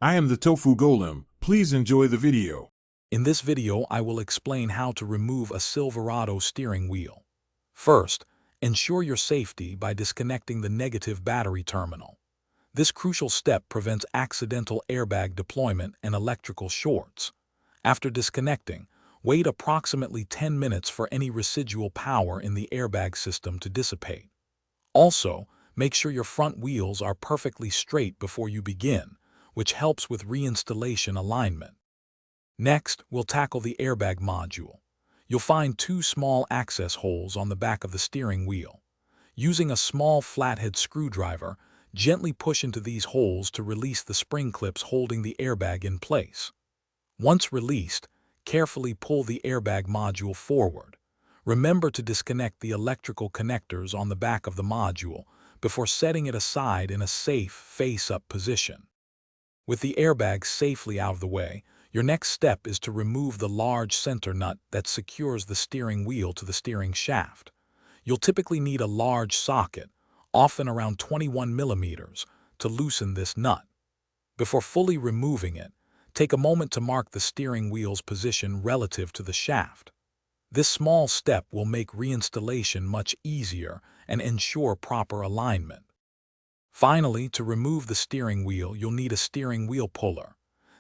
I am the Tofu Golem. Please enjoy the video. In this video, I will explain how to remove a Silverado steering wheel. First, ensure your safety by disconnecting the negative battery terminal. This crucial step prevents accidental airbag deployment and electrical shorts. After disconnecting, wait approximately 10 minutes for any residual power in the airbag system to dissipate. Also, make sure your front wheels are perfectly straight before you begin, which helps with reinstallation alignment. Next, we'll tackle the airbag module. You'll find two small access holes on the back of the steering wheel. Using a small flathead screwdriver, gently push into these holes to release the spring clips holding the airbag in place. Once released, carefully pull the airbag module forward. Remember to disconnect the electrical connectors on the back of the module before setting it aside in a safe face-up position. With the airbag safely out of the way, your next step is to remove the large center nut that secures the steering wheel to the steering shaft. You'll typically need a large socket, often around 21 millimeters, to loosen this nut. Before fully removing it, take a moment to mark the steering wheel's position relative to the shaft. This small step will make reinstallation much easier and ensure proper alignment. Finally, to remove the steering wheel, you'll need a steering wheel puller.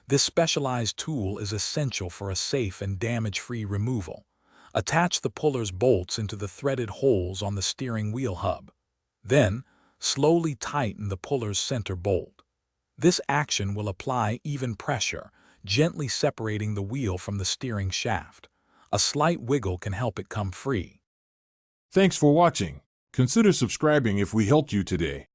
This specialized tool is essential for a safe and damage-free removal. Attach the puller's bolts into the threaded holes on the steering wheel hub. Then, slowly tighten the puller's center bolt. This action will apply even pressure, gently separating the wheel from the steering shaft. A slight wiggle can help it come free. Thanks for watching. Consider subscribing if we helped you today.